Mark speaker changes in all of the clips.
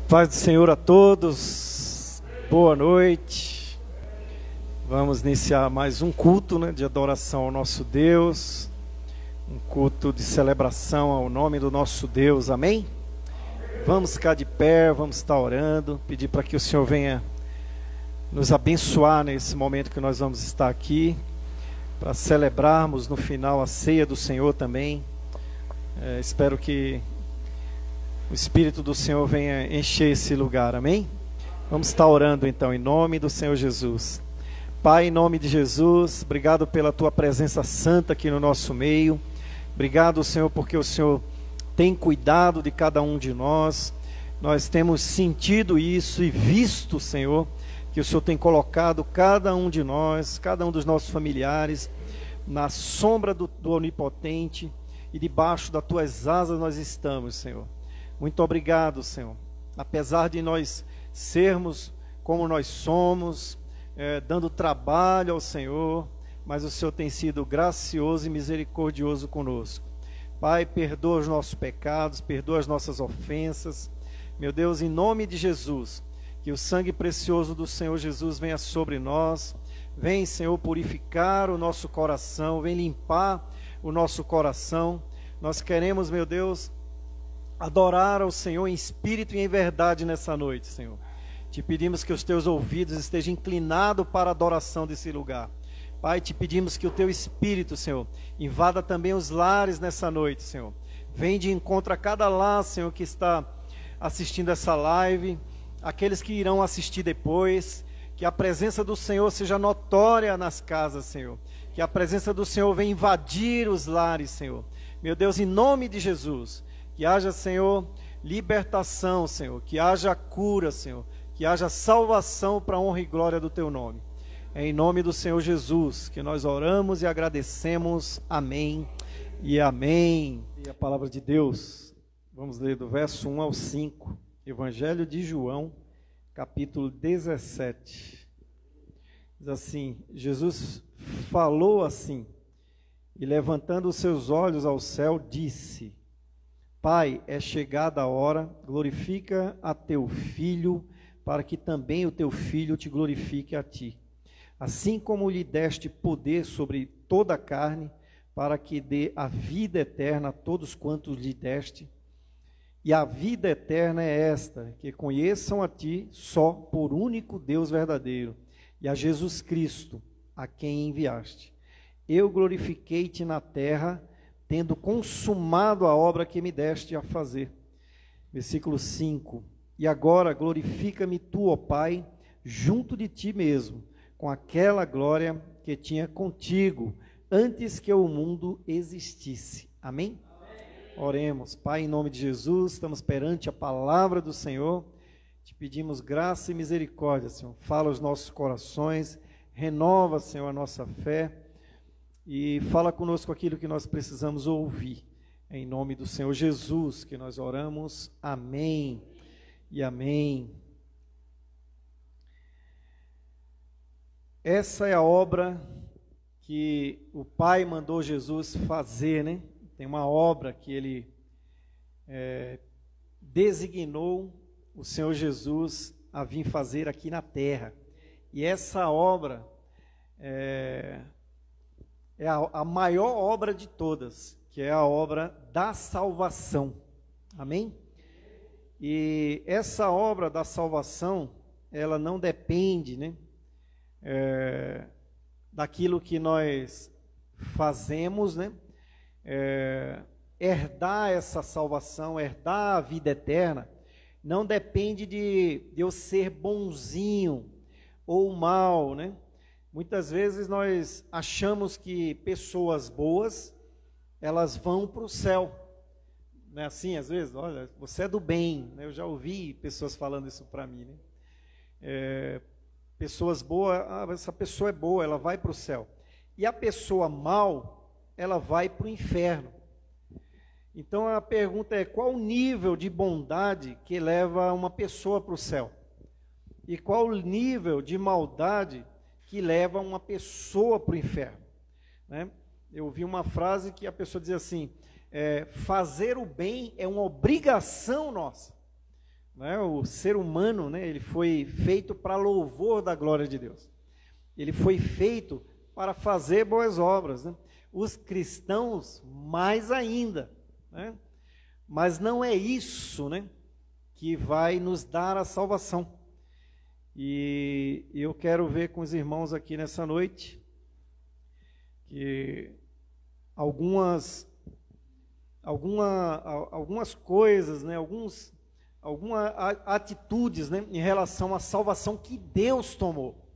Speaker 1: Paz do Senhor a todos, boa noite. Vamos iniciar mais um culto, de adoração ao nosso Deus, um culto de celebração ao nome do nosso Deus, amém? Vamos ficar de pé, vamos estar orando, pedir para que o Senhor venha nos abençoar nesse momento que nós vamos estar aqui, para celebrarmos no final a ceia do Senhor também. Espero que o Espírito do Senhor venha encher esse lugar, amém? Vamos estar orando então, em nome do Senhor Jesus. Pai, em nome de Jesus, obrigado pela Tua presença santa aqui no nosso meio. Obrigado, Senhor, porque o Senhor tem cuidado de cada um de nós. Nós temos sentido isso e visto, Senhor, que o Senhor tem colocado cada um de nós, cada um dos nossos familiares, na sombra do Onipotente, e debaixo das Tuas asas nós estamos, Senhor. Muito obrigado, Senhor. Apesar de nós sermos como nós somos, dando trabalho ao Senhor, mas o Senhor tem sido gracioso e misericordioso conosco. Pai, perdoa os nossos pecados, perdoa as nossas ofensas. Meu Deus, em nome de Jesus, que o sangue precioso do Senhor Jesus venha sobre nós. Vem, Senhor, purificar o nosso coração, vem limpar o nosso coração. Nós queremos, meu Deus, adorar ao Senhor em espírito e em verdade nessa noite, Senhor. Te pedimos que os Teus ouvidos estejam inclinados para a adoração desse lugar. Pai, te pedimos que o Teu Espírito, Senhor, invada também os lares nessa noite, Senhor. Vem de encontro a cada lar, Senhor, que está assistindo essa live, aqueles que irão assistir depois. Que a presença do Senhor seja notória nas casas, Senhor. Que a presença do Senhor venha invadir os lares, Senhor. Meu Deus, em nome de Jesus, que haja, Senhor, libertação, Senhor, que haja cura, Senhor, que haja salvação para a honra e glória do Teu nome. É em nome do Senhor Jesus que nós oramos e agradecemos. Amém e amém. E a palavra de Deus, vamos ler do verso 1 ao 5, Evangelho de João, capítulo 17. Diz assim: Jesus falou assim, e levantando os seus olhos ao céu, disse: Pai, é chegada a hora, glorifica a Teu Filho, para que também o Teu Filho te glorifique a Ti. Assim como lhe deste poder sobre toda a carne, para que dê a vida eterna a todos quantos lhe deste. E a vida eterna é esta, que conheçam a Ti só por único Deus verdadeiro, e a Jesus Cristo, a quem enviaste. Eu glorifiquei-te na terra, tendo consumado a obra que me deste a fazer. Versículo 5. E agora glorifica-me tu, ó Pai, junto de ti mesmo, com aquela glória que tinha contigo, antes que o mundo existisse. Amém? Amém. Oremos. Pai, em nome de Jesus, estamos perante a palavra do Senhor. Te pedimos graça e misericórdia, Senhor. Fala aos nossos corações, renova, Senhor, a nossa fé. E fala conosco aquilo que nós precisamos ouvir. Em nome do Senhor Jesus que nós oramos. Amém e amém. Essa é a obra que o Pai mandou Jesus fazer, Tem uma obra que Ele designou o Senhor Jesus a vir fazer aqui na terra. E essa obra é a maior obra de todas, que é a obra da salvação. Amém? E essa obra da salvação, ela não depende, daquilo que nós fazemos, herdar essa salvação, herdar a vida eterna, não depende de eu ser bonzinho ou mal, Muitas vezes nós achamos que pessoas boas, elas vão para o céu. Não é assim, às vezes? Olha, você é do bem. Eu já ouvi pessoas falando isso para mim. Pessoas boas, essa pessoa é boa, ela vai para o céu. E a pessoa mal, ela vai para o inferno. Então a pergunta é, qual o nível de bondade que leva uma pessoa para o céu? E qual o nível de maldade que leva uma pessoa para o inferno? Eu ouvi uma frase que a pessoa dizia assim: fazer o bem é uma obrigação nossa. né? O ser humano, né, ele foi feito para louvor da glória de Deus. Ele foi feito para fazer boas obras, né? Os cristãos mais ainda, né? Mas não é isso, né, que vai nos dar a salvação. E eu quero ver com os irmãos aqui nessa noite que algumas coisas, né, algumas atitudes, né, em relação à salvação que Deus tomou.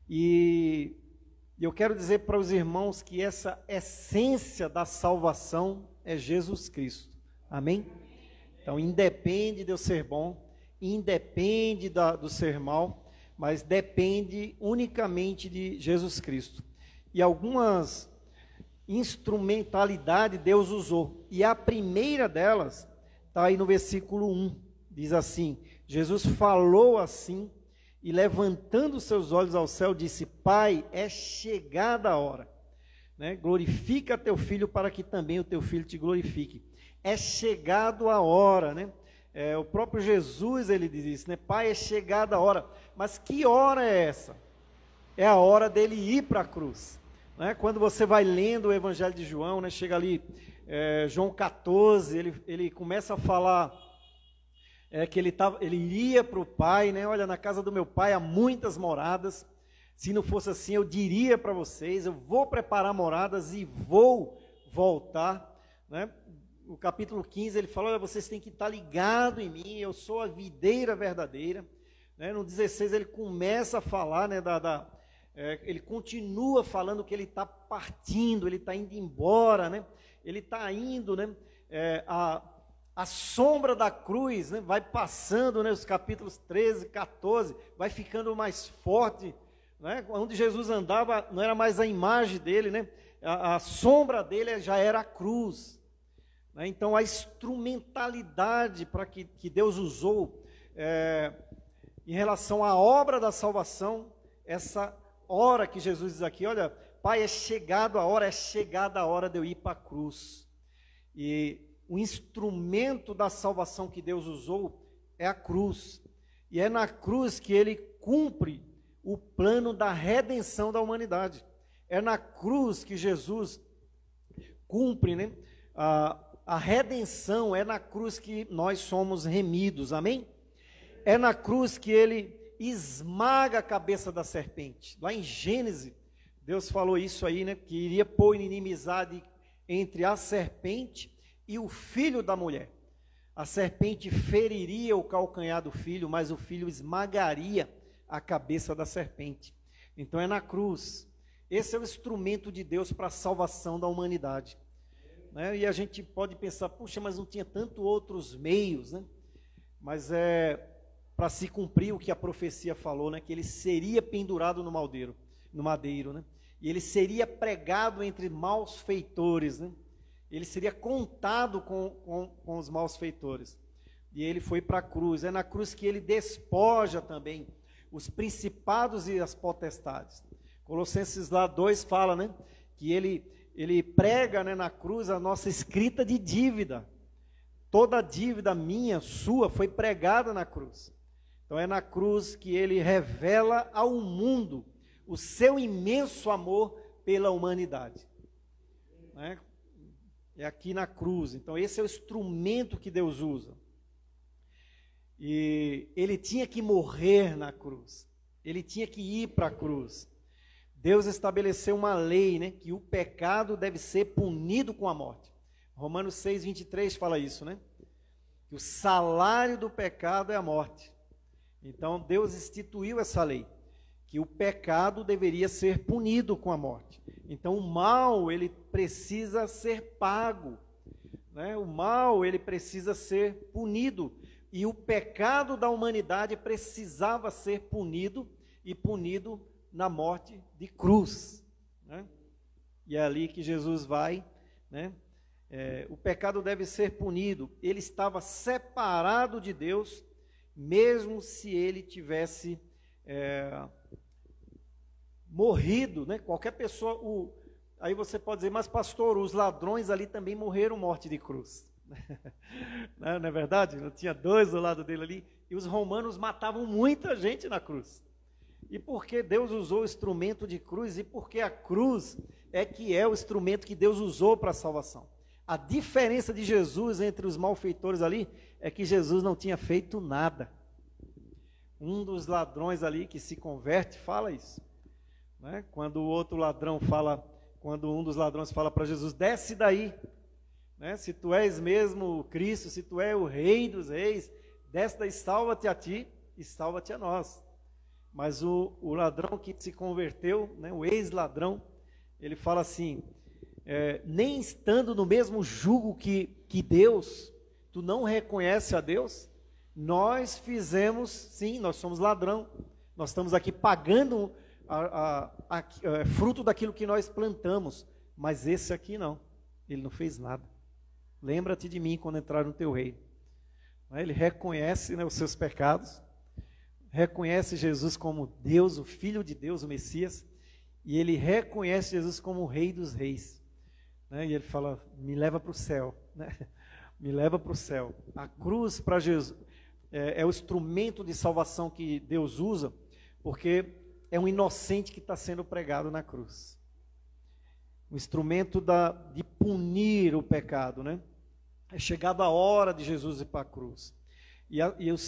Speaker 1: E eu quero dizer para os irmãos que essa essência da salvação é Jesus Cristo. Amém? Então, independe de eu ser bom, independe do ser mal, mas depende unicamente de Jesus Cristo. E algumas instrumentalidades Deus usou. E a primeira delas está aí no versículo 1. Diz assim: Jesus falou assim, e levantando seus olhos ao céu, disse: Pai, é chegada a hora. Né? Glorifica teu filho para que também o teu filho te glorifique. É chegado a hora, né? O próprio Jesus, ele diz isso, né? Pai, é chegada a hora. Mas que hora é essa? É a hora dele ir para a cruz. Né? Quando você vai lendo o Evangelho de João, né? Chega ali, João 14, ele começa a falar que ele iria para o Pai, né? Olha, na casa do meu Pai há muitas moradas. Se não fosse assim, eu diria para vocês, eu vou preparar moradas e vou voltar, né? O capítulo 15, ele fala, olha, vocês têm que estar ligados em mim, eu sou a videira verdadeira. Né? No 16 ele começa a falar, né, ele continua falando que ele está partindo, ele está indo embora, né? Ele está indo, né? A sombra da cruz, né, vai passando, né, os capítulos 13, 14, vai ficando mais forte, né? Onde Jesus andava não era mais a imagem dele, né? A sombra dele já era a cruz. Então, a instrumentalidade para que Deus usou em relação à obra da salvação, essa hora que Jesus diz aqui, olha, Pai, é chegada a hora de eu ir para a cruz. E o instrumento da salvação que Deus usou é a cruz. E é na cruz que ele cumpre o plano da redenção da humanidade. É na cruz que Jesus cumpre, né, a redenção, é na cruz que nós somos remidos, amém? É na cruz que ele esmaga a cabeça da serpente. Lá em Gênesis, Deus falou isso aí, né? Que iria pôr inimizade entre a serpente e o filho da mulher. A serpente feriria o calcanhar do filho, mas o filho esmagaria a cabeça da serpente. Então é na cruz. Esse é o instrumento de Deus para a salvação da humanidade. Né? E a gente pode pensar, puxa, mas não tinha tanto outros meios, né? Mas para se cumprir o que a profecia falou, né? Que ele seria pendurado no madeiro, né? E ele seria pregado entre maus feitores, né? Ele seria contado com os maus feitores. E ele foi para a cruz. É na cruz que ele despoja também os principados e as potestades. Colossenses lá 2 fala, né? Que ele prega, né, na cruz a nossa escrita de dívida. Toda a dívida minha, sua, foi pregada na cruz. Então é na cruz que ele revela ao mundo o seu imenso amor pela humanidade. Né? É aqui na cruz. Então esse é o instrumento que Deus usa. E ele tinha que morrer na cruz. Ele tinha que ir para a cruz. Deus estabeleceu uma lei, né, que o pecado deve ser punido com a morte. Romanos 6, 23 fala isso, né? Que o salário do pecado é a morte. Então Deus instituiu essa lei, que o pecado deveria ser punido com a morte. Então o mal, ele precisa ser pago, né? O mal, ele precisa ser punido. E o pecado da humanidade precisava ser punido, e punido na morte de cruz, né? E é ali que Jesus vai, né? O pecado deve ser punido. Ele estava separado de Deus, mesmo se ele tivesse morrido, né? Qualquer pessoa, aí você pode dizer, mas pastor, os ladrões ali também morreram morte de cruz. Não é verdade? Não tinha dois do lado dele ali. E os romanos matavam muita gente na cruz. E por que Deus usou o instrumento de cruz? E por que a cruz é que é o instrumento que Deus usou para a salvação? A diferença de Jesus entre os malfeitores ali é que Jesus não tinha feito nada. Um dos ladrões ali que se converte fala isso, né? Quando o outro ladrão fala, quando um dos ladrões fala para Jesus, desce daí, né? Se tu és mesmo o Cristo, se tu és o Rei dos Reis, desce daí, salva-te a ti e salva-te a nós. Mas o ladrão que se converteu, né, o ex-ladrão, ele fala assim, nem estando no mesmo jugo que Deus, tu não reconhece a Deus? Nós fizemos, sim, nós somos ladrão, nós estamos aqui pagando fruto daquilo que nós plantamos, mas esse aqui não, ele não fez nada. Lembra-te de mim quando entrar no teu reino. Ele reconhece, né, os seus pecados, reconhece Jesus como Deus, o Filho de Deus, o Messias, e ele reconhece Jesus como o Rei dos Reis, né? E ele fala, me leva para o céu, né? Me leva para o céu. A cruz para Jesus é o instrumento de salvação que Deus usa, porque é um inocente que está sendo pregado na cruz. O instrumento de punir o pecado, né? É chegada a hora de Jesus ir para a cruz. E o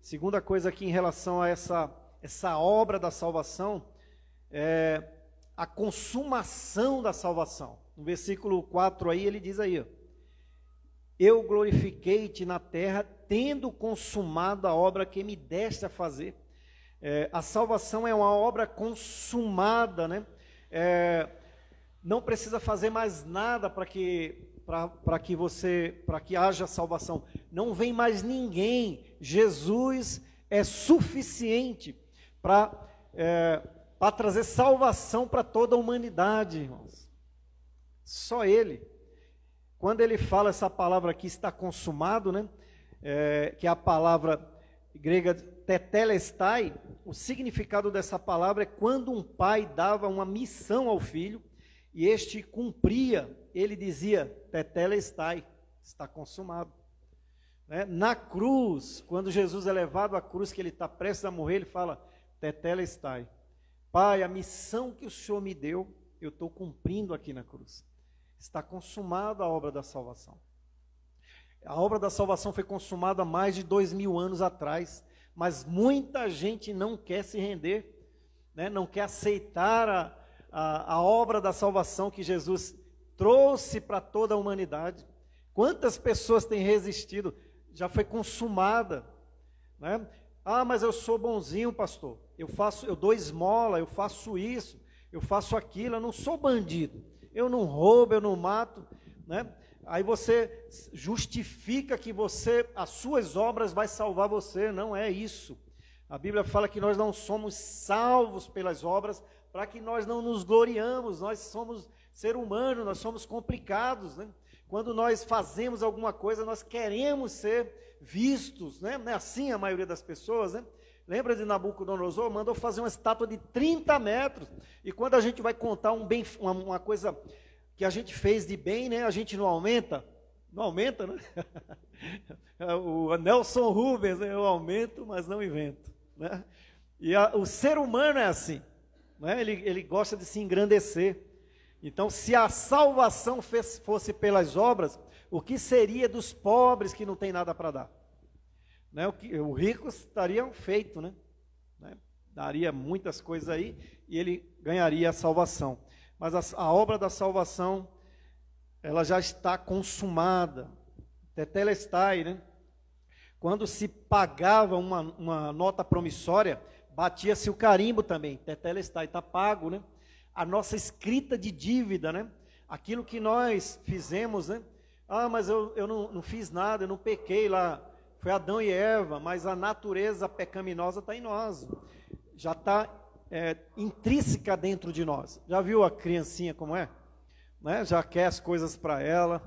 Speaker 1: segunda coisa aqui em relação a essa obra da salvação é a consumação da salvação. No versículo 4 aí, ele diz aí, ó, eu glorifiquei-te na terra, tendo consumado a obra que me deste a fazer. A salvação é uma obra consumada, né? Não precisa fazer mais nada para que haja salvação. Não vem mais ninguém. Jesus é suficiente para trazer salvação para toda a humanidade, irmãos. Só Ele. Quando ele fala essa palavra aqui, está consumado, né? Que é a palavra grega tetelestai, o significado dessa palavra é quando um pai dava uma missão ao filho, e este cumpria, ele dizia, tetelestai, está consumado. Né? Na cruz, quando Jesus é levado à cruz, que ele está prestes a morrer, ele fala, tetelestai. Pai, a missão que o Senhor me deu, eu estou cumprindo aqui na cruz. Está consumada a obra da salvação. A obra da salvação foi consumada há mais de 2000 anos atrás, mas muita gente não quer se render, né? Não quer aceitar a obra da salvação que Jesus trouxe para toda a humanidade. Quantas pessoas têm resistido? Já foi consumada, né? Ah, mas eu sou bonzinho, pastor. Eu dou esmola, eu faço isso, eu faço aquilo, eu não sou bandido. Eu não roubo, eu não mato, né? Aí você justifica que as suas obras vai salvar você. Não é isso. A Bíblia fala que nós não somos salvos pelas obras para que nós não nos gloriamos. Nós somos ser humano, nós somos complicados, né? Quando nós fazemos alguma coisa, nós queremos ser vistos, né? Não é assim a maioria das pessoas, né? Lembra de Nabucodonosor? Mandou fazer uma estátua de 30 metros. E quando a gente vai contar uma coisa que a gente fez de bem, né? A gente não aumenta. Não aumenta, né? O Nelson Rubens, né? Eu aumento, mas não invento, né? E o ser humano é assim, né? Ele gosta de se engrandecer. Então, se a salvação fosse pelas obras, o que seria dos pobres que não tem nada para dar? Né, o rico estaria feito, né? Daria muitas coisas aí e ele ganharia a salvação. Mas a obra da salvação, ela já está consumada. Tetelestai, né? Quando se pagava uma nota promissória, batia-se o carimbo também. Tetelestai, está pago, né? A nossa escrita de dívida, né? Aquilo que nós fizemos, né? Ah, mas eu não fiz nada, eu não pequei lá. Foi Adão e Eva, mas a natureza pecaminosa está em nós. Já está intrínseca dentro de nós. Já viu a criancinha como é? Né? Já quer as coisas para ela,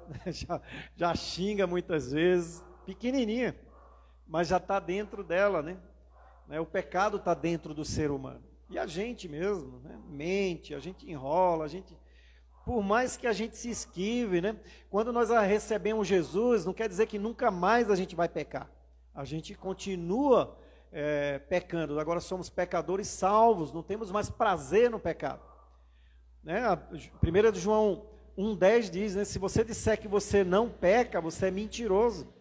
Speaker 1: já xinga muitas vezes, pequenininha, mas já está dentro dela, né? O pecado está dentro do ser humano. E a gente mesmo, né? Mente, a gente enrola, Por mais que a gente se esquive, né? Quando nós recebemos Jesus, não quer dizer que nunca mais a gente vai pecar. A gente continua pecando. Agora somos pecadores salvos, não temos mais prazer no pecado. Né? 1 João 1,10 diz, né? Se você disser que você não peca, você é mentiroso.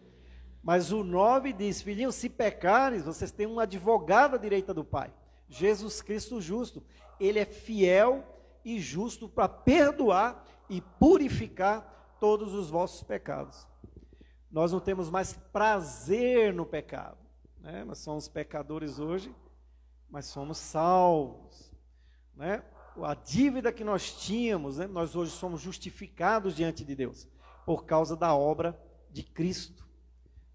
Speaker 1: Mas o 9 diz, filhinhos, se pecares, vocês têm um advogado à direita do Pai, Jesus Cristo justo. Ele é fiel e justo para perdoar e purificar todos os vossos pecados. Nós não temos mais prazer no pecado, né? Nós somos pecadores hoje, mas somos salvos, né? A dívida que nós tínhamos, né? Nós hoje somos justificados diante de Deus, por causa da obra de Cristo,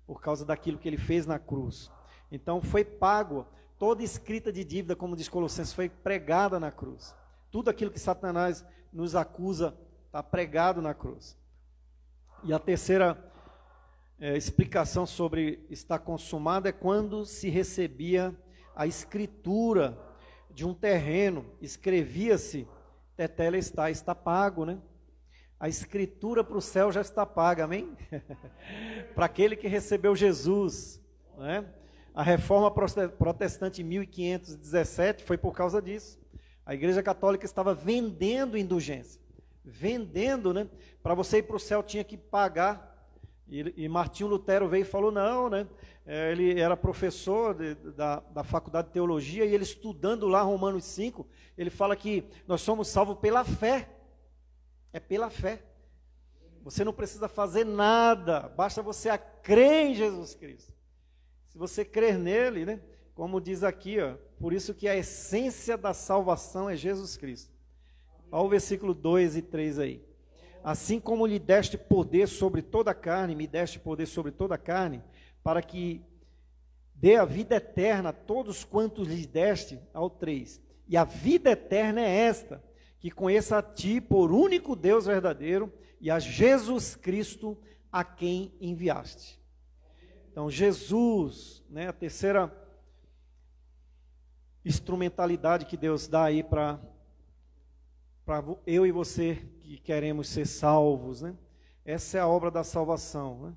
Speaker 1: por causa daquilo que Ele fez na cruz. Então foi pago, toda escrita de dívida, como diz Colossenses, foi pregada na cruz. Tudo aquilo que Satanás nos acusa está pregado na cruz. E a terceira explicação sobre estar consumado é quando se recebia a escritura de um terreno, escrevia-se, tetelestai, está pago, né? A escritura para o céu já está paga, amém? Para aquele que recebeu Jesus, né? A reforma protestante em 1517 foi por causa disso. A Igreja Católica estava vendendo indulgência, vendendo, né? Para você ir para o céu tinha que pagar. E Martinho Lutero veio e falou, não, né? Ele era professor da Faculdade de Teologia, e ele estudando lá Romanos 5, ele fala que nós somos salvos pela fé. É pela fé. Você não precisa fazer nada, basta você crer em Jesus Cristo. Se você crer nele, né? Como diz aqui, ó, por isso que a essência da salvação é Jesus Cristo. Olha o versículo 2 e 3 aí. Assim como lhe deste poder sobre toda a carne, me deste poder sobre toda a carne, para que dê a vida eterna a todos quantos lhe deste, ao 3. E a vida eterna é esta, que conheça a ti por único Deus verdadeiro e a Jesus Cristo a quem enviaste. Então Jesus, né, a terceira instrumentalidade que Deus dá aí para eu e você que queremos ser salvos, né? Essa é a obra da salvação, né?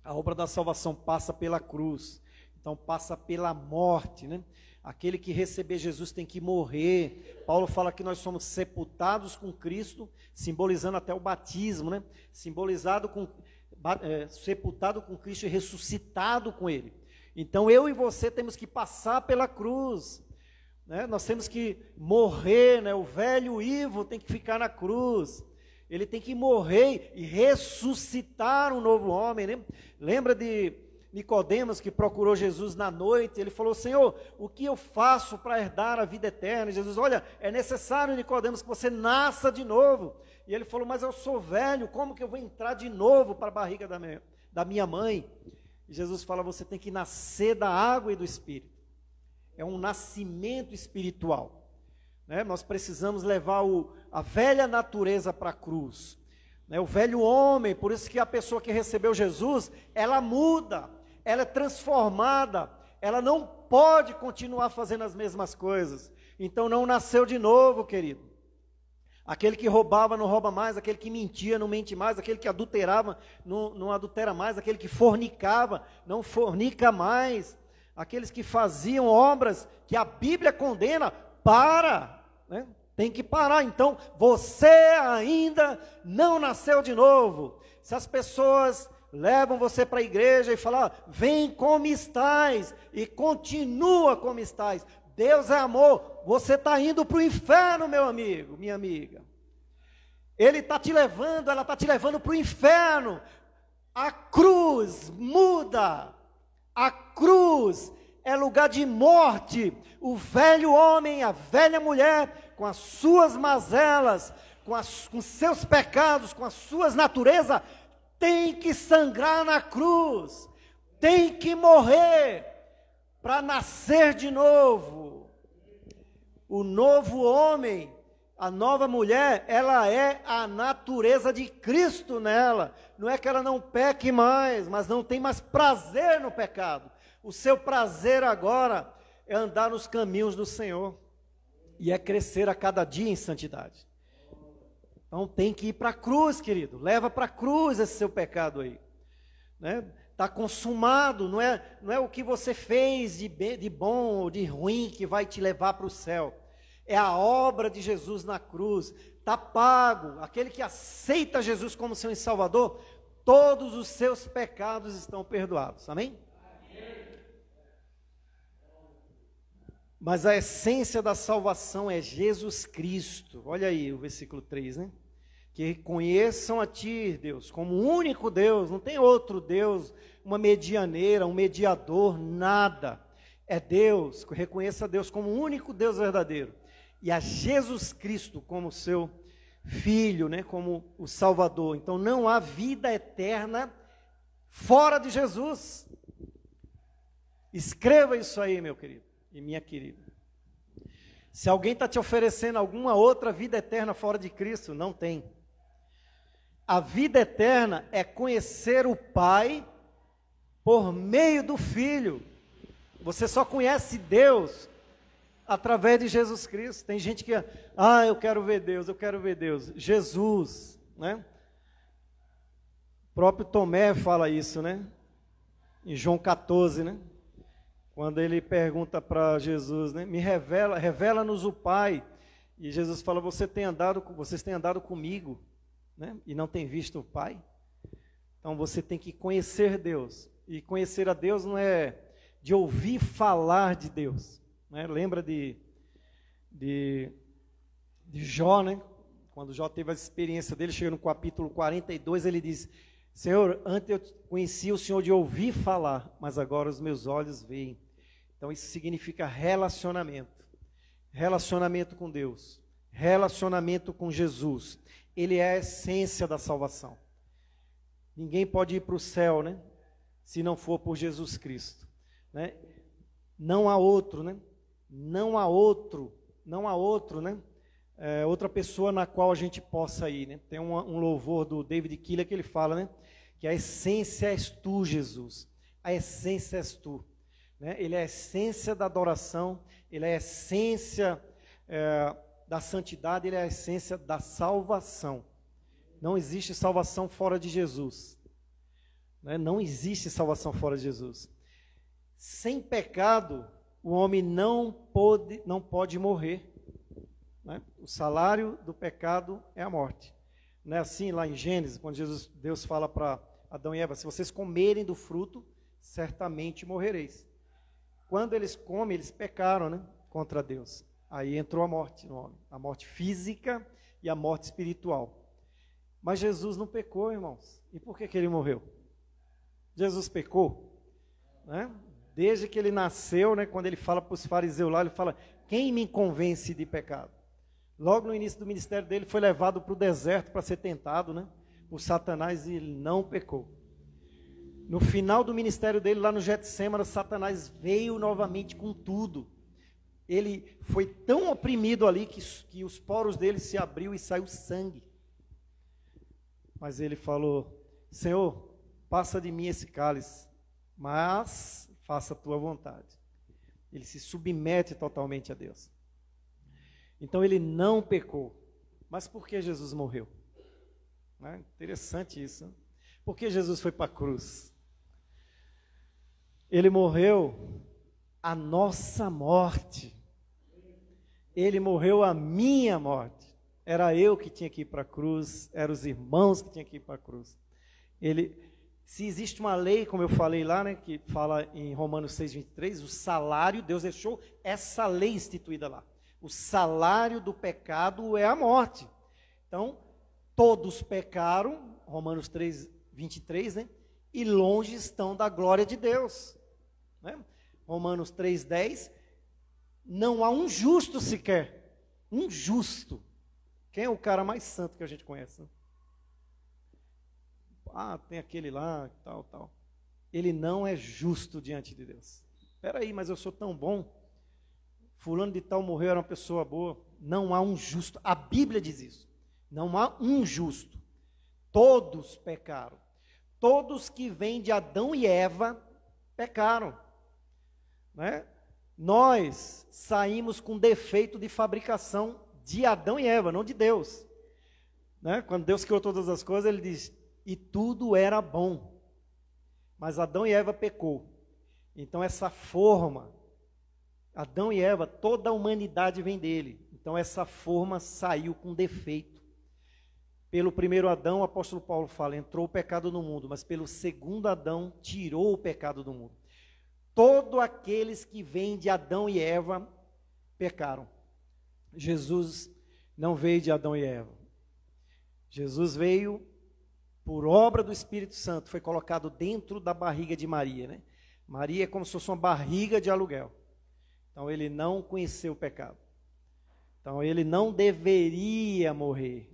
Speaker 1: A obra da salvação passa pela cruz, então passa pela morte, né? Aquele que receber Jesus tem que morrer. Paulo fala que nós somos sepultados com Cristo, simbolizando até o batismo, né? Sepultado com Cristo e ressuscitado com Ele. Então eu e você temos que passar pela cruz, né? Nós temos que morrer, né? O velho Ivo tem que ficar na cruz. Ele tem que morrer e ressuscitar um novo homem, né? Lembra de Nicodemos, que procurou Jesus na noite? Ele falou, Senhor, o que eu faço para herdar a vida eterna? E Jesus, olha, é necessário, Nicodemos, que você nasça de novo. E ele falou, mas eu sou velho, como que eu vou entrar de novo para a barriga da minha mãe? E Jesus fala, você tem que nascer da água e do Espírito. É um nascimento espiritual, né? Nós precisamos levar a velha natureza para a cruz, né? O velho homem, por isso que a pessoa que recebeu Jesus, ela muda, ela é transformada, ela não pode continuar fazendo as mesmas coisas. Então não nasceu de novo, querido. Aquele que roubava não rouba mais, aquele que mentia não mente mais, aquele que adulterava não adultera mais, aquele que fornicava não fornica mais. Aqueles que faziam obras que a Bíblia condena, né? Tem que parar. Então, você ainda não nasceu de novo. Se as pessoas levam você para a igreja e falam, vem como estás, e continua como estás, Deus é amor, você está indo para o inferno, meu amigo, minha amiga. Ele está te levando, ela está te levando para o inferno. A cruz muda. A cruz é lugar de morte. O velho homem, a velha mulher, com as suas mazelas, com seus pecados, com as suas naturezas, tem que sangrar na cruz, tem que morrer para nascer de novo. O novo homem, a nova mulher, ela é a natureza de Cristo nela. Não é que ela não peque mais, mas não tem mais prazer no pecado. O seu prazer agora é andar nos caminhos do Senhor e é crescer a cada dia em santidade. Então tem que ir para a cruz, querido. Leva para a cruz esse seu pecado aí. Está consumado, não é o que você fez de bom ou de ruim que vai te levar para o céu. É a obra de Jesus na cruz. Está pago. Aquele que aceita Jesus como seu Salvador, todos os seus pecados estão perdoados. Amém? Mas a essência da salvação é Jesus Cristo. Olha aí o versículo 3, né? Que conheçam a Ti, Deus, como o único Deus, não tem outro Deus, uma medianeira, um mediador, nada. É Deus, reconheça a Deus como o único Deus verdadeiro. E a Jesus Cristo como seu Filho, né? Como o Salvador. Então não há vida eterna fora de Jesus. Escreva isso aí, meu querido e minha querida. Se alguém está te oferecendo alguma outra vida eterna fora de Cristo, não tem. A vida eterna é conhecer o Pai por meio do Filho. Você só conhece Deus através de Jesus Cristo. Tem gente que, eu quero ver Deus, eu quero ver Deus. Jesus, né? O próprio Tomé fala isso, né? Em João 14, né? Quando ele pergunta para Jesus, né? Revela-nos o Pai. E Jesus fala, vocês têm andado comigo, né? E não têm visto o Pai. Então você tem que conhecer Deus. E conhecer a Deus não é de ouvir falar de Deus, né? Lembra de Jó, né? Quando Jó teve a experiência dele, chega no capítulo 42, ele diz, Senhor, antes eu conhecia o Senhor de ouvir falar, mas agora os meus olhos veem. Então isso significa relacionamento. Relacionamento com Deus. Relacionamento com Jesus. Ele é a essência da salvação. Ninguém pode ir para o céu, né? Se não for por Jesus Cristo, né? Não há outro, né? Não há outro, né? Outra pessoa na qual a gente possa ir, né? Tem um louvor do David Keeler que ele fala, né? Que a essência és tu, Jesus. A essência és tu. Né? Ele é a essência da adoração, ele é a essência da santidade, ele é a essência da salvação. Não existe salvação fora de Jesus. Né? Não existe salvação fora de Jesus. Sem pecado, o homem não pode morrer. Né? O salário do pecado é a morte. Não é assim lá em Gênesis, quando Deus fala para Adão e Eva, se vocês comerem do fruto, certamente morrereis. Quando eles comem, eles pecaram, né, contra Deus. Aí entrou a morte no homem, a morte física e a morte espiritual. Mas Jesus não pecou, irmãos. E por que ele morreu? Jesus pecou, né? Desde que ele nasceu, né, quando ele fala para os fariseus lá, ele fala, quem me convence de pecado? Logo no início do ministério dele, foi levado para o deserto para ser tentado, né, por Satanás, e ele não pecou. No final do ministério dele, lá no Getsêmani, Satanás veio novamente com tudo. Ele foi tão oprimido ali que os poros dele se abriu e saiu sangue. Mas ele falou, Senhor, passa de mim esse cálice, mas faça a tua vontade. Ele se submete totalmente a Deus. Então ele não pecou. Mas por que Jesus morreu? Interessante isso. Né? Por que Jesus foi para a cruz? Ele morreu a nossa morte. Ele morreu a minha morte. Era eu que tinha que ir para a cruz, eram os irmãos que tinham que ir para a cruz. Se existe uma lei, como eu falei lá, né, que fala em Romanos 6:23, o salário, Deus deixou essa lei instituída lá. O salário do pecado é a morte. Então, todos pecaram, Romanos 3:23, né? E longe estão da glória de Deus. Né? Romanos 3:10, não há um justo sequer. Um justo. Quem é o cara mais santo que a gente conhece? Né? Tem aquele lá, tal. Ele não é justo diante de Deus. Espera aí, mas eu sou tão bom. Fulano de tal morreu, era uma pessoa boa. Não há um justo. A Bíblia diz isso. Não há um justo. Todos pecaram. Todos que vêm de Adão e Eva pecaram. Né? Nós saímos com defeito de fabricação de Adão e Eva, não de Deus. né? Quando Deus criou todas as coisas, ele diz, e tudo era bom. Mas Adão e Eva pecou. Então essa forma, Adão e Eva, toda a humanidade vem dele. Então essa forma saiu com defeito. Pelo primeiro Adão, o apóstolo Paulo fala, entrou o pecado no mundo, mas pelo segundo Adão, tirou o pecado do mundo. Todos aqueles que vêm de Adão e Eva pecaram. Jesus não veio de Adão e Eva. Jesus veio por obra do Espírito Santo, foi colocado dentro da barriga de Maria, né? Maria é como se fosse uma barriga de aluguel. Então ele não conheceu o pecado. Então ele não deveria morrer.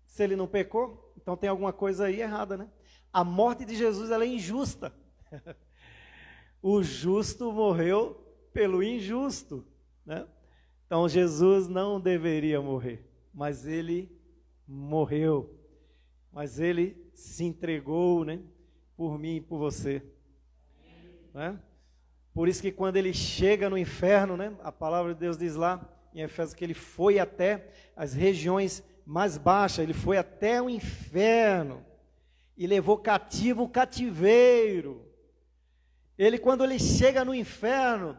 Speaker 1: Se ele não pecou, então tem alguma coisa aí errada, né? A morte de Jesus, ela é injusta. O justo morreu pelo injusto, né? Então Jesus não deveria morrer, mas ele morreu. Mas ele se entregou, né, por mim e por você, né? Por isso que quando ele chega no inferno, né, a palavra de Deus diz lá em Efésios que ele foi até as regiões mais baixas, ele foi até o inferno e levou cativo o cativeiro. Quando ele chega no inferno,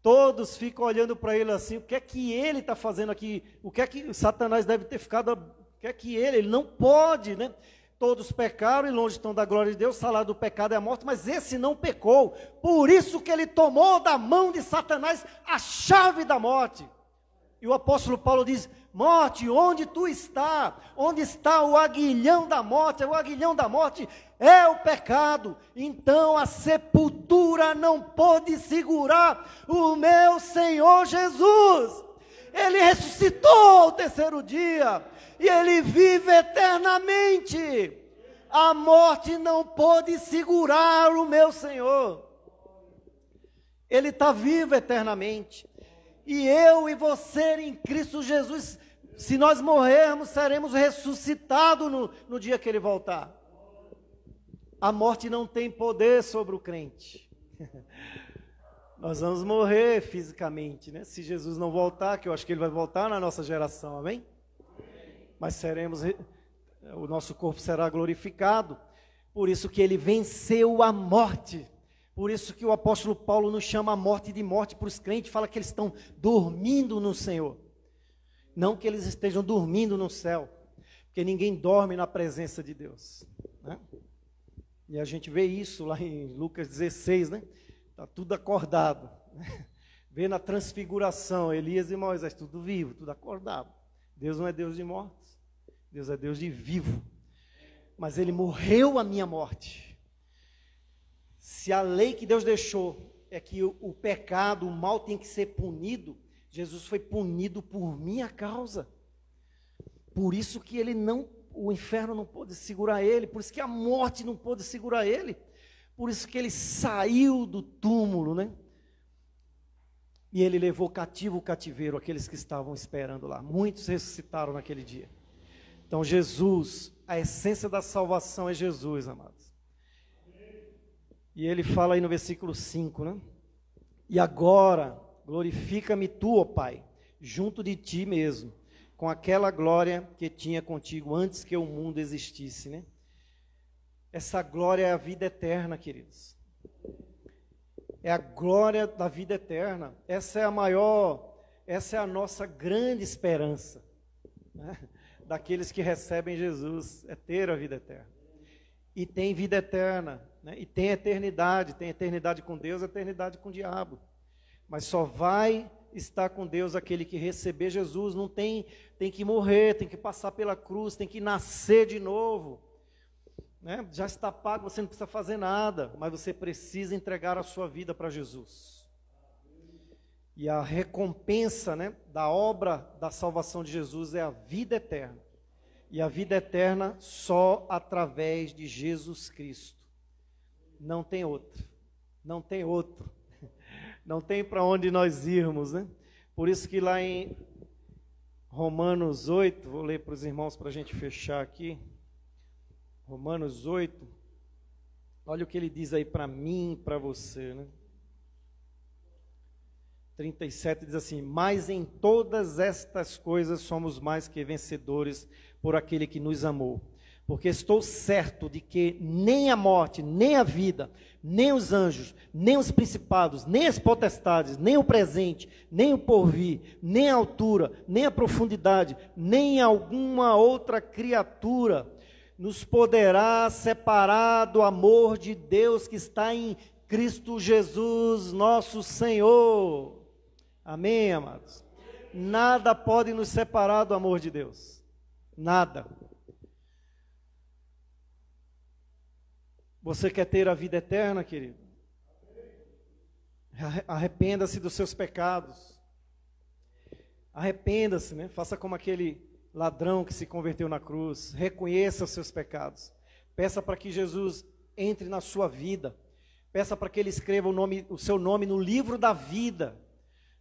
Speaker 1: todos ficam olhando para ele assim, o que é que ele está fazendo aqui? O que é que Satanás deve ter ficado? O que é que ele não pode, né? Todos pecaram e longe estão da glória de Deus, o salário do pecado é a morte, mas esse não pecou. Por isso que ele tomou da mão de Satanás a chave da morte. E o apóstolo Paulo diz, morte, onde tu está? Onde está o aguilhão da morte? O aguilhão da morte é o pecado. Então a sepultura não pôde segurar o meu Senhor Jesus. Ele ressuscitou ao terceiro dia e ele vive eternamente. A morte não pôde segurar o meu Senhor. Ele está vivo eternamente. E eu e você em Cristo Jesus, se nós morrermos, seremos ressuscitados no dia que ele voltar. A morte não tem poder sobre o crente. Nós vamos morrer fisicamente, né? Se Jesus não voltar, que eu acho que ele vai voltar na nossa geração, amém? Mas o nosso corpo será glorificado. Por isso que ele venceu a morte. Por isso que o apóstolo Paulo nos chama a morte de morte para os crentes, fala que eles estão dormindo no Senhor. Não que eles estejam dormindo no céu, porque ninguém dorme na presença de Deus, né? E a gente vê isso lá em Lucas 16, né? Está tudo acordado, né? Vê na transfiguração, Elias e Moisés, tudo vivo, tudo acordado. Deus não é Deus de mortos, Deus é Deus de vivo. Mas ele morreu a minha morte. Se a lei que Deus deixou é que o pecado, o mal tem que ser punido, Jesus foi punido por minha causa. Por isso que o inferno não pôde segurar ele, por isso que a morte não pôde segurar ele, por isso que ele saiu do túmulo, né? E ele levou cativo o cativeiro, aqueles que estavam esperando lá. Muitos ressuscitaram naquele dia. Então Jesus, a essência da salvação é Jesus, amados. E ele fala aí no versículo 5, né? E agora, glorifica-me tu, ó Pai, junto de ti mesmo, com aquela glória que tinha contigo antes que o mundo existisse, né? Essa glória é a vida eterna, queridos. É a glória da vida eterna. Essa é a nossa grande esperança, né? Daqueles que recebem Jesus, é ter a vida eterna. E tem vida eterna, né? E tem eternidade com Deus, eternidade com o diabo. Mas só vai estar com Deus aquele que receber Jesus, não tem que morrer, tem que passar pela cruz, tem que nascer de novo, né? Já está pago, você não precisa fazer nada, mas você precisa entregar a sua vida para Jesus. E a recompensa, né, da obra da salvação de Jesus é a vida eterna. E a vida eterna só através de Jesus Cristo. Não tem outro. Não tem outro. Não tem para onde nós irmos, né? Por isso que lá em Romanos 8, vou ler para os irmãos para a gente fechar aqui. Romanos 8, olha o que ele diz aí para mim e para você, né? 37 diz assim: mas em todas estas coisas somos mais que vencedores por aquele que nos amou. Porque estou certo de que nem a morte, nem a vida, nem os anjos, nem os principados, nem as potestades, nem o presente, nem o porvir, nem a altura, nem a profundidade, nem alguma outra criatura nos poderá separar do amor de Deus que está em Cristo Jesus, nosso Senhor. Amém, amados? Nada pode nos separar do amor de Deus. Nada. Você quer ter a vida eterna, querido? Arrependa-se dos seus pecados. Arrependa-se, né? Faça como aquele ladrão que se converteu na cruz. Reconheça os seus pecados. Peça para que Jesus entre na sua vida. Peça para que Ele escreva o seu nome no livro da vida.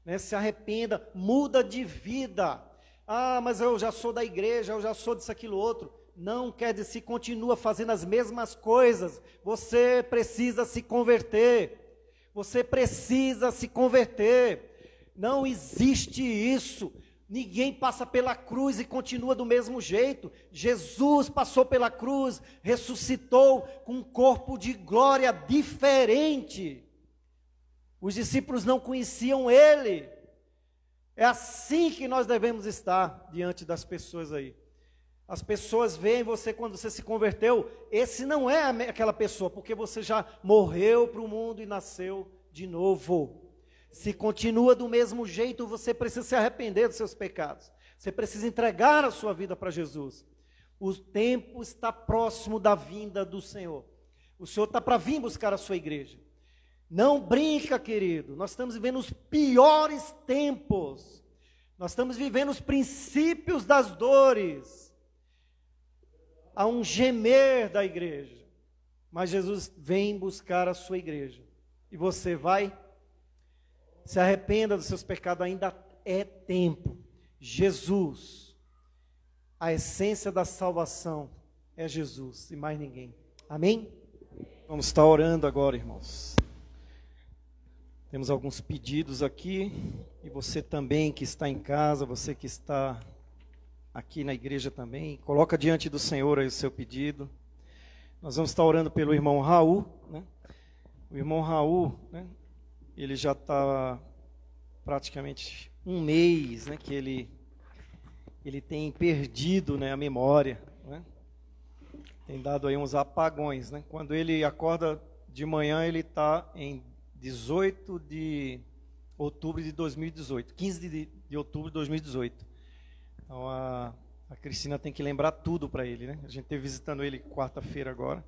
Speaker 1: Né? Se arrependa, muda de vida. Ah, mas eu já sou da igreja, eu já sou disso, aquilo, outro. Não quer dizer, se continua fazendo as mesmas coisas. Você precisa se converter. Você precisa se converter. Não existe isso. Ninguém passa pela cruz e continua do mesmo jeito. Jesus passou pela cruz, ressuscitou com um corpo de glória diferente. Os discípulos não conheciam Ele. É assim que nós devemos estar diante das pessoas aí. As pessoas veem você quando você se converteu, esse não é aquela pessoa, porque você já morreu para o mundo e nasceu de novo. Se continua do mesmo jeito, você precisa se arrepender dos seus pecados. Você precisa entregar a sua vida para Jesus. O tempo está próximo da vinda do Senhor. O Senhor está para vir buscar a sua igreja. Não brinca, querido. Nós estamos vivendo os piores tempos. Nós estamos vivendo os princípios das dores. Há um gemer da igreja. Mas Jesus vem buscar a sua igreja. E você vai? Se arrependa dos seus pecados, ainda é tempo. Jesus, a essência da salvação é Jesus e mais ninguém. Amém? Vamos estar orando agora, irmãos. Temos alguns pedidos aqui, e você também que está em casa, você que está aqui na igreja também, coloca diante do Senhor aí o seu pedido. Nós vamos estar orando pelo irmão Raul, né? O irmão Raul, né? Ele já está praticamente um mês, né, que ele tem perdido, né, a memória, né? Tem dado aí uns apagões, né? Quando ele acorda de manhã, ele está em 18 de outubro de 2018, 15 de outubro de 2018. Então a Cristina tem que lembrar tudo para ele, né? A gente esteve visitando ele quarta-feira agora.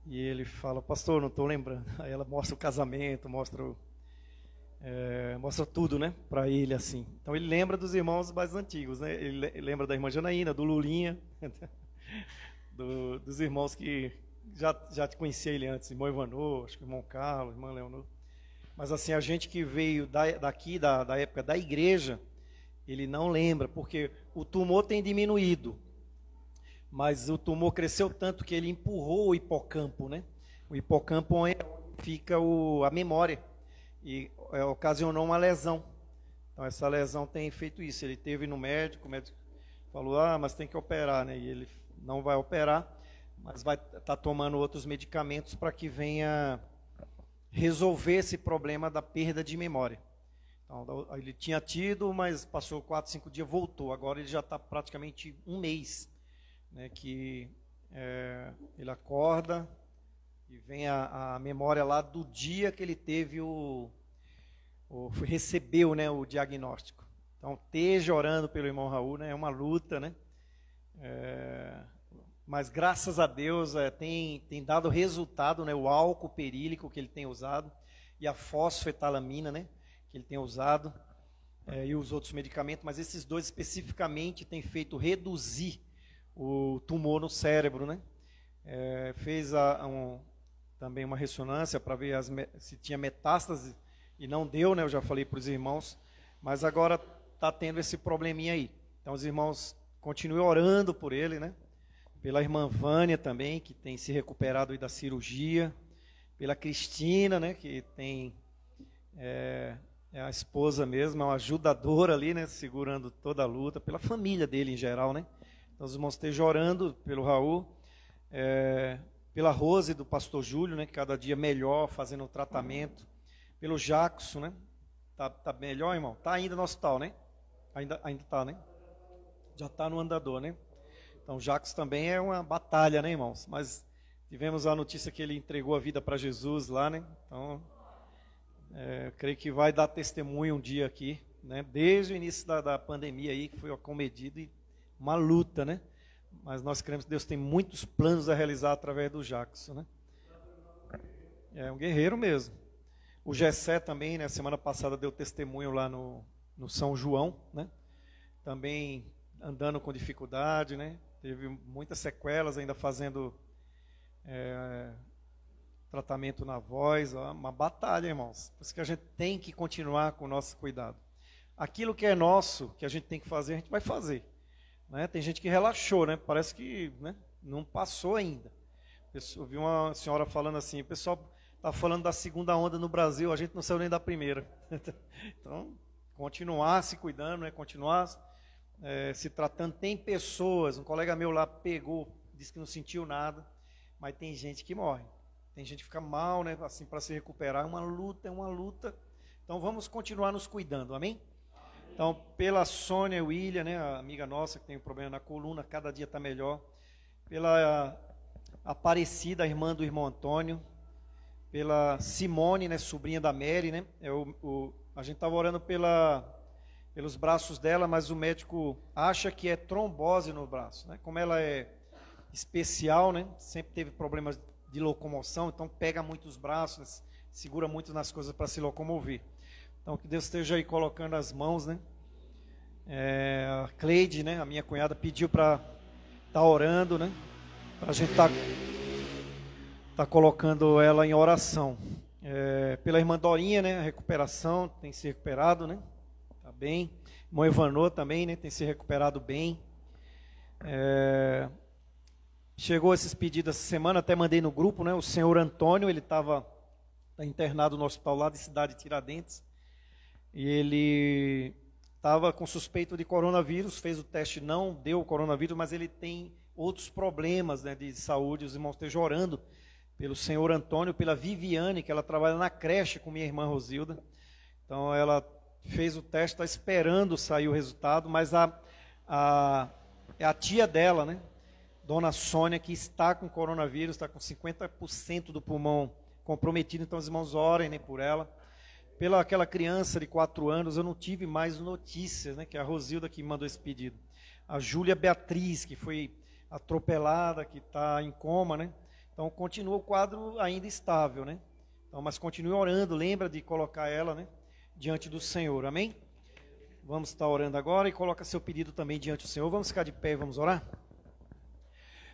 Speaker 1: E ele fala, pastor, não estou lembrando. Aí ela mostra o casamento, mostra tudo, né, para ele assim. Então ele lembra dos irmãos mais antigos, né? Ele lembra da irmã Janaína, do Lulinha, dos irmãos que já te conhecia ele antes, irmão Ivanô, acho que o irmão Carlos, irmã Leonor. Mas assim, a gente que veio daqui, da época da igreja, ele não lembra, porque o tumor tem diminuído. Mas o tumor cresceu tanto que ele empurrou o hipocampo, né? O hipocampo é onde fica a memória e ocasionou uma lesão. Então essa lesão tem feito isso. Ele teve no médico, o médico falou, mas tem que operar, né? E ele não vai operar, mas vai estar tomando outros medicamentos para que venha resolver esse problema da perda de memória. Então, ele tinha tido, mas passou 4, 5 dias, voltou. Agora ele já está praticamente um mês. Né, que ele acorda e vem a memória lá do dia que ele teve recebeu, né, o diagnóstico. Então esteja orando pelo irmão Raul, né, é uma luta, né, mas graças a Deus tem dado resultado, né, o álcool perílico que ele tem usado e a fosfetalamina, né, que ele tem usado e os outros medicamentos, mas esses dois especificamente têm feito reduzir o tumor no cérebro, né? Fez também uma ressonância para ver se tinha metástase e não deu, né? Eu já falei para os irmãos, mas agora está tendo esse probleminha aí. Então os irmãos continuem orando por ele, né? Pela irmã Vânia também, que tem se recuperado aí da cirurgia, pela Cristina, né? Que tem é a esposa mesmo, é uma ajudadora ali, né? Segurando toda a luta, pela família dele em geral, né? Então, os irmãos estejam orando pelo Raul, pela Rose do pastor Júlio, né, que cada dia melhor, fazendo o tratamento, pelo Jackson, né? Tá melhor, irmão? Tá ainda no hospital, né? Ainda tá, né? Já tá no andador, né? Então, Jackson também é uma batalha, né, irmãos? Mas tivemos a notícia que ele entregou a vida para Jesus lá, né? Então, eu creio que vai dar testemunho um dia aqui, né? Desde o início da pandemia aí, que foi acometido e uma luta, né? Mas nós cremos que Deus tem muitos planos a realizar através do Jackson, né? É um guerreiro mesmo. O Gessé também, né? Semana passada deu testemunho lá no São João, né? Também andando com dificuldade, né? Teve muitas sequelas, ainda fazendo tratamento na voz, uma batalha, irmãos. Por isso que a gente tem que continuar com o nosso cuidado. Aquilo que é nosso, que a gente tem que fazer, a gente vai fazer. Né? Tem gente que relaxou, né? Parece que, né, não passou ainda. Eu vi uma senhora falando assim, o pessoal está falando da segunda onda no Brasil, a gente não saiu nem da primeira. Então, continuar se cuidando, né? Continuar se tratando. Tem pessoas, um colega meu lá pegou, disse que não sentiu nada, mas tem gente que morre. Tem gente que fica mal, né? Assim, para se recuperar. É uma luta. Então, vamos continuar nos cuidando, amém? Então, pela Sônia William, né, a amiga nossa que tem um problema na coluna, cada dia está melhor. Pela Aparecida, a irmã do irmão Antônio. Pela Simone, né, sobrinha da Mary, né? A gente estava orando pelos braços dela, mas o médico acha que é trombose no braço, né? Como ela é especial, né? Sempre teve problemas de locomoção, então pega muito os braços, segura muito nas coisas para se locomover. Então, que Deus esteja aí colocando as mãos, né? A Cleide, né? A minha cunhada pediu para estar orando, né? Para a gente tá colocando ela em oração. Pela irmã Dorinha, né? A recuperação, tem se recuperado, né? Tá bem. Irmão Evanô também, né? Tem se recuperado bem. Chegou esses pedidos essa semana, até mandei no grupo, né? O senhor Antônio, ele estava internado no hospital lá de Cidade de Tiradentes. E ele estava com suspeito de coronavírus, fez o teste, não deu coronavírus, mas ele tem outros problemas, né, de saúde. Os irmãos estejam orando pelo senhor Antônio, pela Viviane, que ela trabalha na creche com minha irmã Rosilda. Então ela fez o teste, está esperando sair o resultado, mas é a tia dela, né, Dona Sônia, que está com coronavírus, está com 50% do pulmão comprometido. Então os irmãos orem, né, por ela. Pela aquela criança de 4 anos, eu não tive mais notícias, né, que é a Rosilda que me mandou esse pedido. A Júlia Beatriz, que foi atropelada, que está em coma, né? Então continua o quadro ainda estável, né? Então, mas continue orando, lembra de colocar ela, né, diante do Senhor, amém? Vamos estar orando agora e coloca seu pedido também diante do Senhor. Vamos ficar de pé e vamos orar?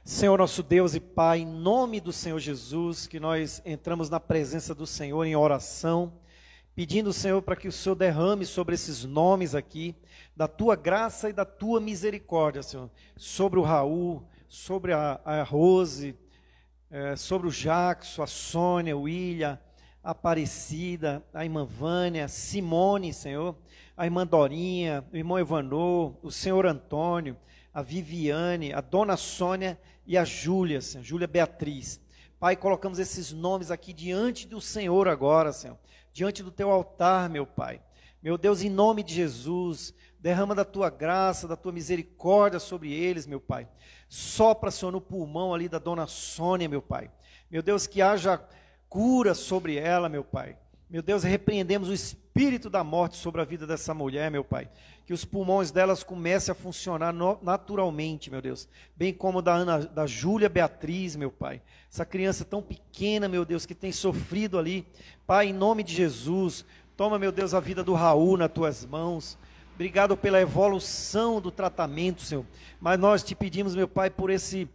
Speaker 1: Senhor nosso Deus e Pai, em nome do Senhor Jesus, que nós entramos na presença do Senhor em oração, pedindo, Senhor, para que o Senhor derrame sobre esses nomes aqui, da Tua graça e da Tua misericórdia, Senhor, sobre o Raul, sobre a Rose, sobre o Jackson, a Sônia, o William, a Aparecida, a irmã Vânia, Simone, Senhor, a irmã Dorinha, o irmão Evanô, o senhor Antônio, a Viviane, a dona Sônia e a Júlia, Senhor, Júlia Beatriz. Pai, colocamos esses nomes aqui diante do Senhor agora, Senhor, diante do Teu altar, meu Pai. Meu Deus, em nome de Jesus, derrama da Tua graça, da Tua misericórdia sobre eles, meu Pai. Sopra, Senhor, no pulmão ali da dona Sônia, meu Pai. Meu Deus, que haja cura sobre ela, meu Pai. Meu Deus, repreendemos o espírito da morte sobre a vida dessa mulher, meu Pai. Que os pulmões delas comecem a funcionar naturalmente, meu Deus. Bem como da Júlia Beatriz, meu Pai. Essa criança tão pequena, meu Deus, que tem sofrido ali. Pai, em nome de Jesus, toma, meu Deus, a vida do Raul nas Tuas mãos. Obrigado pela evolução do tratamento, Senhor. Mas nós te pedimos, meu Pai, por esse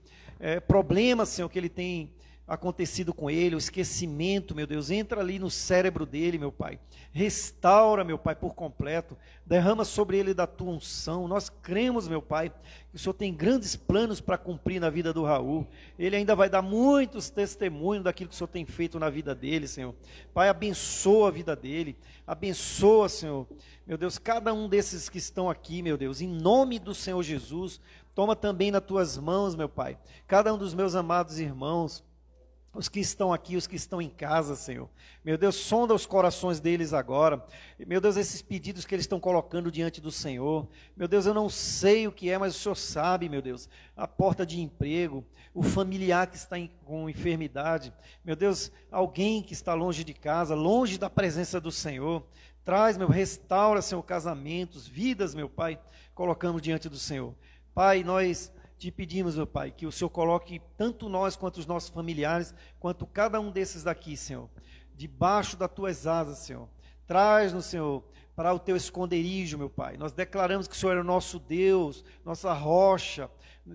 Speaker 1: problema, Senhor, que ele tem acontecido com ele, o esquecimento, meu Deus, entra ali no cérebro dele, meu Pai, restaura, meu Pai, por completo, derrama sobre ele da Tua unção. Nós cremos, meu Pai, que o Senhor tem grandes planos para cumprir na vida do Raul. Ele ainda vai dar muitos testemunhos daquilo que o Senhor tem feito na vida dele, Senhor. Pai, abençoa a vida dele, abençoa, Senhor, meu Deus, cada um desses que estão aqui, meu Deus, em nome do Senhor Jesus. Toma também nas tuas mãos, meu Pai, cada um dos meus amados irmãos, os que estão aqui, os que estão em casa, Senhor. Meu Deus, sonda os corações deles agora. Meu Deus, esses pedidos que eles estão colocando diante do Senhor. Meu Deus, eu não sei o que é, mas o Senhor sabe, meu Deus. A porta de emprego, o familiar que está com enfermidade. Meu Deus, alguém que está longe de casa, longe da presença do Senhor. Traz, restaura, Senhor, casamentos, vidas, meu Pai, colocamos diante do Senhor. Pai, nós te pedimos, meu Pai, que o Senhor coloque tanto nós quanto os nossos familiares, quanto cada um desses daqui, Senhor, debaixo das tuas asas, Senhor. Traz-nos, Senhor, para o teu esconderijo, meu Pai. Nós declaramos que o Senhor é o nosso Deus, nossa rocha,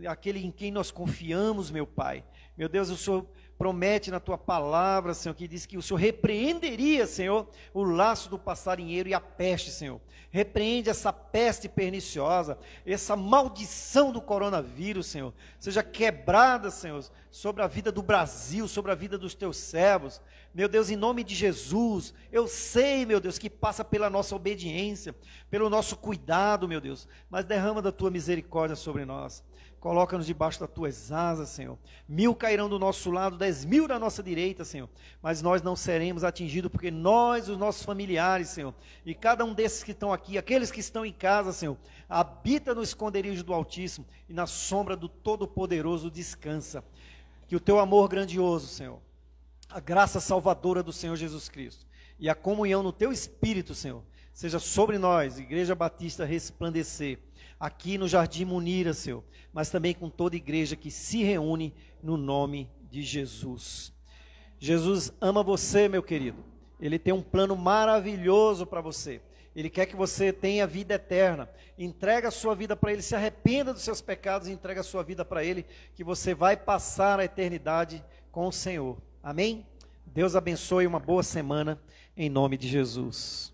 Speaker 1: aquele em quem nós confiamos, meu Pai. Meu Deus, o Senhor promete na tua palavra, Senhor, que diz que o Senhor repreenderia, Senhor, o laço do passarinheiro e a peste, Senhor. Repreende essa peste perniciosa, essa maldição do coronavírus, Senhor. Seja quebrada, Senhor, sobre a vida do Brasil, sobre a vida dos teus servos. Meu Deus, em nome de Jesus, eu sei, meu Deus, que passa pela nossa obediência, pelo nosso cuidado, meu Deus, mas derrama da tua misericórdia sobre nós. Coloca-nos debaixo das tuas asas, Senhor. 1000 cairão do nosso lado, 10.000 da nossa direita, Senhor. Mas nós não seremos atingidos, porque nós, os nossos familiares, Senhor, e cada um desses que estão aqui, aqueles que estão em casa, Senhor, habita no esconderijo do Altíssimo e na sombra do Todo-Poderoso descansa. Que o teu amor grandioso, Senhor, a graça salvadora do Senhor Jesus Cristo e a comunhão no teu Espírito, Senhor, seja sobre nós, Igreja Batista Resplandecer, aqui no Jardim Munira, Senhor, mas também com toda igreja que se reúne no nome de Jesus. Jesus ama você, meu querido. Ele tem um plano maravilhoso para você. Ele quer que você tenha vida eterna. Entrega a sua vida para Ele, se arrependa dos seus pecados e entrega a sua vida para Ele, que você vai passar a eternidade com o Senhor. Amém? Deus abençoe, uma boa semana, em nome de Jesus.